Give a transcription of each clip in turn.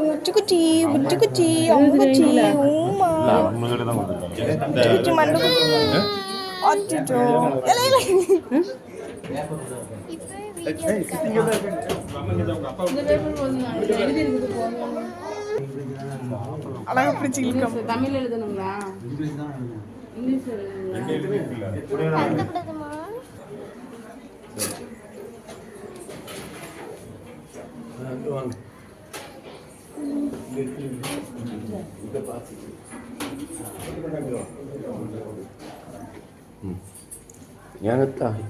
முச்சுக்குச்சி முச்சுக்குச்சி அம்முக்குச்சி ஊமா முச்சுக்குச்சி மண்டுக்குச்சி அச்சோ அழகா பிடிச்சி தமிழ் எழுதணுங்களா இங்கிலீஷ் ஞானத்தாய்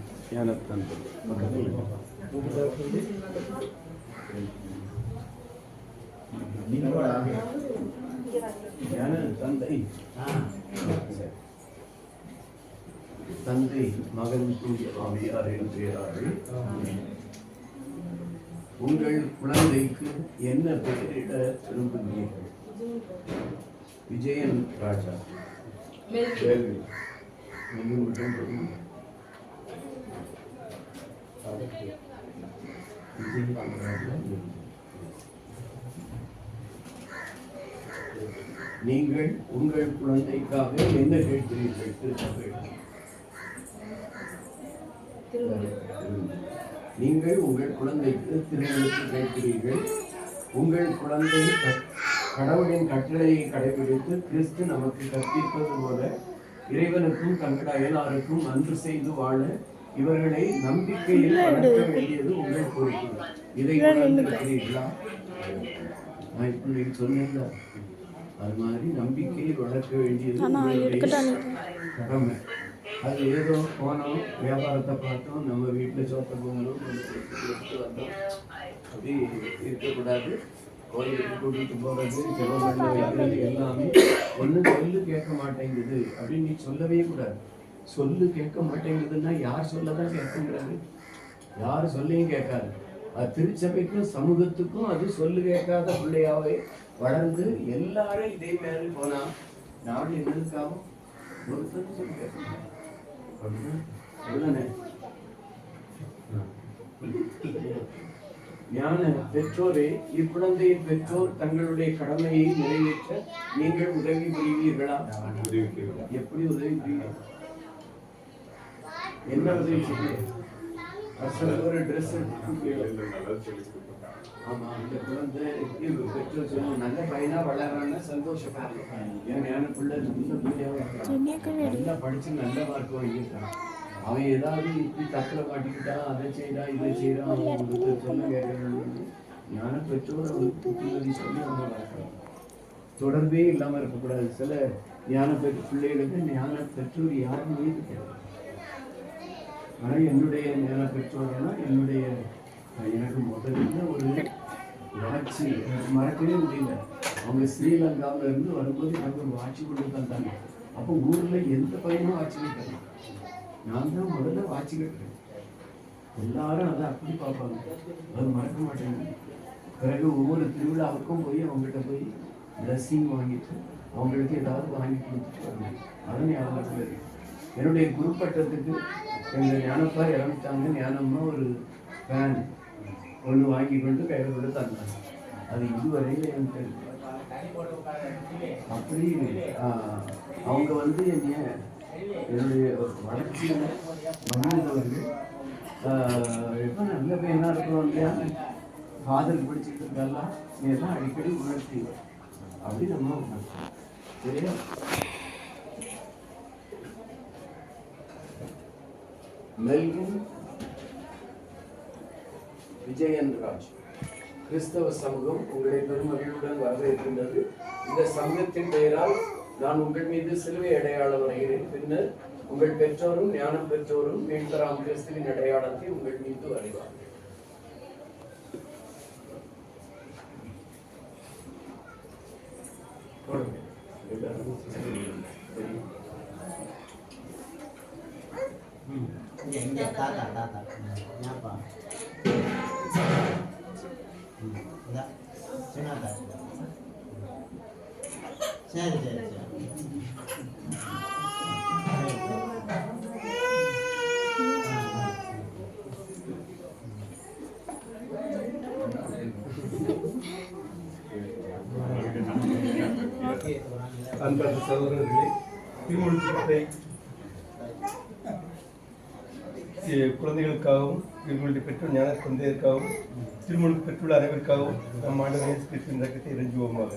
தந்தை மகன் தூய ஆவியாரின் பெயராலே உங்கள் குழந்தைக்கு என்ன பெயரிட விரும்புகிறீர்கள்? விஜயன் ராஜா. நீங்கள் உங்கள் குழந்தைக்காக என்ன கேட்கிறீர்கள்? நீங்கள் உங்கள் குழந்தைக்கு திருமணத்தை கேட்கிறீர்கள். உங்கள் குழந்தை கடவுளின் கட்டளையை கடைபிடித்து கிறிஸ்து நமக்கு கற்பிப்பது போல இறைவனுக்கும் தங்கள் அயலாருக்கும் அன்பு செய்து வாழ இவர்களை நம்பிக்கையில் வளர்க்க வேண்டியது உங்கள் பொறுப்பு. இதை உணர்ந்திருக்கிறீர்களா? நான் இப்படி சொன்னேன்ல, அது மாதிரி நம்பிக்கையை வளர்க்க வேண்டியது கடமை. அது ஏதோ போனோம், வியாபாரத்தை பார்த்தோம், நம்ம வீட்டில் சோத்த போகணும், எடுத்து வந்தோம், அப்படி இருக்கக்கூடாது. கோயிலுக்கு கூட்டிகிட்டு போகிறது, செலவு வைக்கிறது எல்லாமே ஒன்றும் சொல்லு கேட்க மாட்டேங்குது அப்படின்னு நீ சொல்லவே கூடாது. சொல்லு கேட்க மாட்டேங்குதுன்னா யார் சொல்லதான் கேட்குங்கிறாரு? யார் சொல்லியும் கேட்காது. அது திருச்சபைக்கும் சமூகத்துக்கும் அது சொல்லு கேட்காத பிள்ளையாவே வளர்ந்து எல்லாரும் இதே மாதிரி போனா நாடு என்னதுக்காகும்? ஒருத்தர் சொல்லி கேட்க ஞான பெற்றோரே, இக்குழந்தையின் பெற்றோர் தங்களுடைய கடமையை நிறைவேற்ற நீங்கள் உதவி புரிவீர்களா? எப்படி உதவி புரிவீர்கள்? என்ன உதவி செய்ய? ஒரு ட்ரெஸ் ஆமா, அந்த குழந்தை பெற்றோர் சொல்லுவோம், நல்ல பையனா வளரான்னு சந்தோஷப்படுறோம். என் ஞான பிள்ளை நல்ல பிள்ளையா நல்லா படிச்சு நல்ல மார்க் வாங்கிட்டான். அவன் ஏதாவது இப்படி தப்பில் மாட்டிக்கிட்டான், அதை செய்யறா இதை செய்யறான், அவன் சொல்ல கேட்கறான்னு ஞான பெற்றோர் புத்திமதி சொல்லி அவங்க வளர்க்கணும். தொடர்பே இல்லாம இருக்கக்கூடாது. சில ஞான பெற்ற பிள்ளைகளுக்கு ஞான பெற்றோர் யாருமே கிடையாது. ஆனா என்னுடைய ஞான பெற்றோர்னா என்னுடைய எனக்கு முதல்ல ஒரு ஆட்சி மறக்கவே முடியல. அவங்க ஸ்ரீலங்காவில இருந்து வரும்போது எனக்கு ஒரு ஆட்சி கொண்டு தந்தாங்க. அப்போ ஊர்ல எந்த பையனும் ஆட்சி கட்டல, நான் தான் முதல்ல ஆட்சி கட்டுறேன். எல்லாரும் அதை அப்படி பார்ப்பாங்க, அது மறக்க மாட்டேங்க. பிறகு ஒவ்வொரு திருவிழாவுக்கும் போய் அவங்ககிட்ட போய் ட்ரெஸ்ஸிங் வாங்கிட்டு அவங்களுக்கு ஏதாவது வாங்கி கொடுத்துட்டு வரணும். அது ஞாபகத்தில் இருக்கு. என்னுடைய குருப்பட்டத்துக்கு எங்கள் ஞானப்பா இறந்துட்டாங்க. ஞானம்மா ஒரு ஃபேன் ஒன்று வாங்கி கொண்டு கையில் கொண்டு தந்தாங்க. அது இதுவரையில் எனக்கு தெரியும். அப்படி அவங்க வந்து என்னுடைய வளர்ச்சியில் வந்தவர்கள் எப்போ நல்ல பையனாக இருக்கிறோம் இல்லையா, ஃபாதர் படிச்சுட்டு இருந்தெல்லாம் எல்லாம் அடிக்கடி உணர்த்தி அப்படி நம்ம சரியா. மெல்வின் விஜயன் ராஜ். கிறிஸ்தவ சமூகம் உங்களை பெருமகிழ்வுடன் வரவேற்கின்றது. இந்த சமூகத்தின் பெயரால் நான் உங்கள் மீது சிலுவை அடையாளம் வரைகிறேன். பின்னர் உங்கள் பெற்றோரும் ஞானம் பெற்றோரும் மீன்பெறாம் கிறிஸ்துவின் அடையாளத்தை உங்கள் மீது வரைவார்கள். சரி சரி சரி அன்பர்கள் சகோதரர்களே, திருமுழுக்கு குழந்தைகளுக்காகவும் திருமுழுக்கு பெற்ற ஞான குழந்தைகளுக்காகவும் திருமுழுக்கு பெற்றுள்ள அனைவருக்காகவும் நம் ஆண்டவர் இயேசு கிறிஸ்துவின் இரக்கத்தை இறைஞ்சுவோமாக.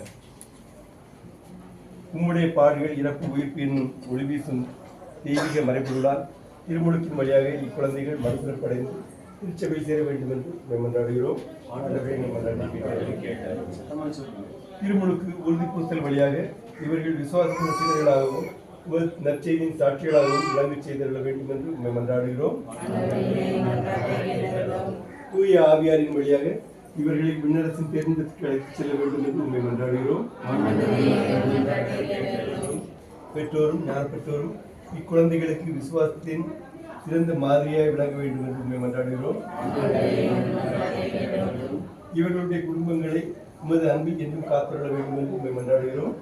உம்முடைய பாடுகள் இறப்பு உயிர்ப்பு என்னும் ஒளி வீசும் தெய்வீக மறைபொருளால் திருமுழுக்கின் வழியாக இக்குழந்தைகள் மறுபிறப்படைந்து திருச்சபை சேர வேண்டும் என்று மன்றாடுகிறோம். திருமுழுக்கு உறுதிப்பூசல் வழியாக இவர்கள் விசுவாசத்தின் சீடர்களாகவும் நற்செய்தியின் சாட்சிகளாகவும் விளங்க செய்தருள வேண்டும் என்று மன்றாடுகிறோம். தூய ஆவியாரின் வழியாக இவர்களை விண்ணரசின் தேர்ந்தெடுத்து அழைத்து செல்ல வேண்டும் என்று உண்மை மன்றாடுகிறோம். பெற்றோரும் ஞான பெற்றோரும் இக்குழந்தைகளுக்கு விசுவாசத்தின் சிறந்த மாதிரியாக விளங்க வேண்டும் என்று உண்மை மன்றாடுகிறோம். இவர்களுடைய குடும்பங்களை உமது அன்பில் என்றும் காத்துள்ள வேண்டும் என்று உண்மை மன்றாடுகிறோம்.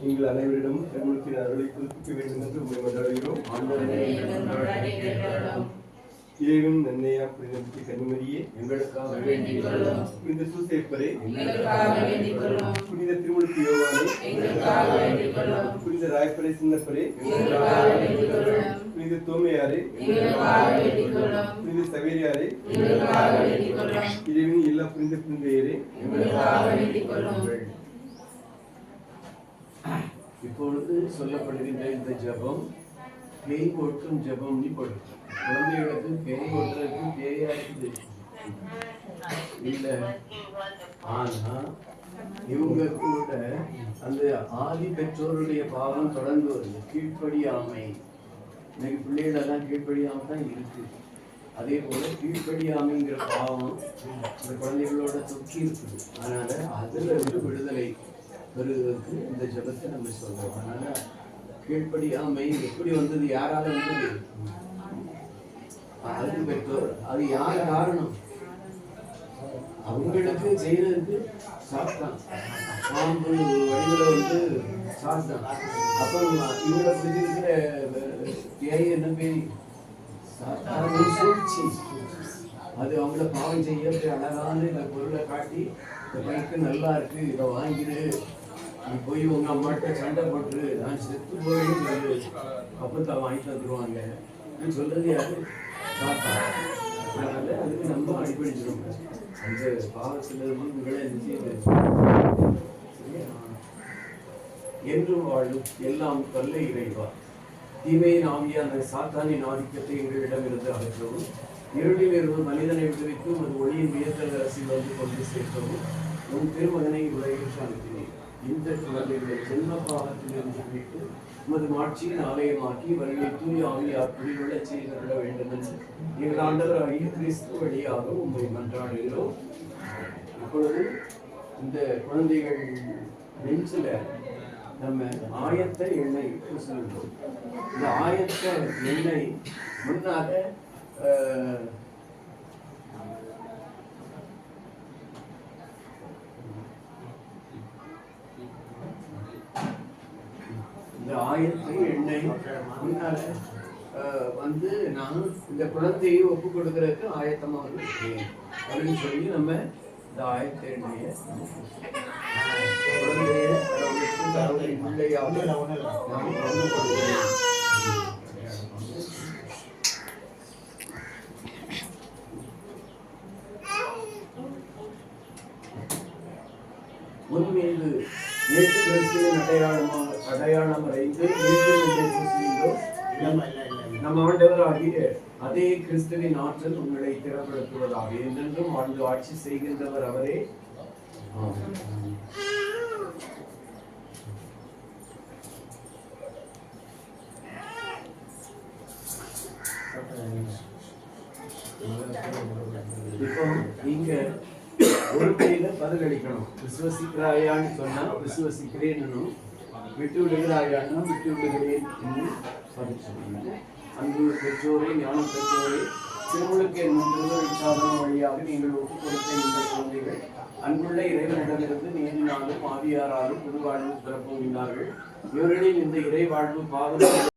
நீங்கள் அனைவரிடம் திருமுழுக்கின் அருளை புதுப்பிக்க வேண்டும் என்று உண்மை மன்றாடுகிறோம். இறைவன் நன்மையா புனித கன்னிமரியே எங்களுக்காக வேண்டிக் கொள்ளும். புனித சூசேப்பரே எங்களுக்காக வேண்டிக் கொள்ளும். புனித திருமுழுக்கு யோவானே எங்களுக்காக வேண்டிக் கொள்ளும். புனித ராயப்பரே சின்னப்பரே எங்களுக்காக வேண்டிக் கொள்ளும். புனித தோமையாரே எங்களுக்காக வேண்டிக் கொள்ளும். புனித சவேரியாரே எங்களுக்காக வேண்டிக் கொள்ளும். இறைவன் எல்லா புனித புனிதையரே எங்களுக்காக வேண்டிக் கொள்ளும். இப்பொழுது சொல்லப்படுகின்ற இந்த ஜெபம் பேய் ஓட்டும் ஜெபம். குழந்தைகளுக்கு பேய் ஓட்டுறதுக்கு பேயா இருக்குது இல்ல, ஆனா இவங்க கூட அந்த ஆதி பெற்றோருடைய பாவம் தொடர்ந்து வருது. கீழ்ப்படியாமை, இன்னைக்கு பிள்ளைகளெல்லாம் கீழ்ப்படியாம தான் இருக்கு. அதே போல கீழ்ப்படியாமைங்கிற பாவம் இந்த குழந்தைகளோட தொக்கி இருக்குது. அதனால அதுல இருந்து விடுதலை பெறுவதற்கு இந்த ஜபத்தை நம்ம சொல்றோம். அதனால கீழ்ப்படியாமை எப்படி வந்தது, யாரால வந்தது? அது பெற்றோர். அது யார் காரணம்? அவங்களுக்கு செய்யறதுக்கு சாத்தான், பாம்பு வடிவில் வந்து சாத்தான். அப்புறம் இவங்களை பிடிச்சிருக்கிற பேய் என்ன பேய்? சூழ்ச்சி. அது அவங்கள பாவம் செய்ய அழகான இந்த பொருளை காட்டி, இந்த பைக்கு நல்லா இருக்கு, இதை வாங்கிடு, நீ போய் உங்க அம்மாட்ட சண்டை போட்டு நான் செத்து போயின்னு சொல்லு, அப்பத்தான் வாங்கிட்டு வந்துருவாங்க சொல்றது யாரு? அதனால அதுக்கு நம்ம அடிப்படைச்சிடும். அந்த பாவத்திலிருந்து உங்களை என்றும் வாழும் எல்லாம் தொல்ல இறைவா, தீமையின் ஆவியான சாத்தானின் ஆதிக்கத்தை எங்களிடமிருந்து அகற்றவும், இருளில் இருந்து மனிதனை விடுவிக்கும் அது ஒளியின் உயர்த்தல் அரசில் வந்து கொண்டு சேர்க்கவும் உன் திருமகனை உலகிற்கு அனுப்பினேன். இந்த குழந்தைகளை ஜென்ம பாவத்திலிருந்து மீட்டு உமது மாட்சியின் ஆலயமாக்கி வருகை தூய் ஆவியார் குடியுள்ள செய்துள்ள வேண்டும் என்று எங்கள் ஆண்டவர் ஆகிய கிறிஸ்து வழியாக உண்மை மன்றாடுகிறோம். இப்பொழுது இந்த குழந்தைகள் நெஞ்சில் நம்ம ஆயத்த எண்ணெய் பூசுகின்றோம். இந்த ஆயத்த எண்ணெய் முன்னாக இந்த ஆயத்தை எண்ணெய் முன்னால வந்து நான் இந்த குழந்தையை ஒப்பு கொடுக்கறதுக்கு ஆயத்தமாக இருக்கேன் அப்படின்னு சொல்லி நம்ம இந்த ஆயத்த எண்ணெயை குழந்தைய பிள்ளையாக நாம் ஒன்று கொடுக்கிறேன். முன்மீது இயேசு கிறிஸ்துவின் அடையாளம் அடைந்து நம் ஆண்டவர் ஆகிய அதே கிறிஸ்துவின் ஆற்றல் உங்களை திறப்படுத்துவதாக என்றென்றும் வாழ்ந்து ஆட்சி செய்கின்றவர் அவரே. இப்போ நீங்க ஒரு கையில பதிலளிக்கணும். விசுவசிக்கிறாயான்னு சொன்னா விசுவசிக்கிறேன்னு, விட்டு விடுகிறாயான்னா விட்டு விடுகிறேன் என்று பதில் சொல்லுங்க. அன்பு பெற்றோரை, ஞானம் பெற்றோரை, திருமுழுக்கு என்னும் திருவருட்சாதனம் வழியாக நீங்கள் ஒப்புக் கொடுத்த இந்த குழந்தைகள் அன்புள்ள இறைவனிடமிருந்து நீதினாலும் ஆவியாராலும் புதுவாழ்வு பெறப்போகிறார்கள். இவர்களின் இந்த இறைவாழ்வு பாவம்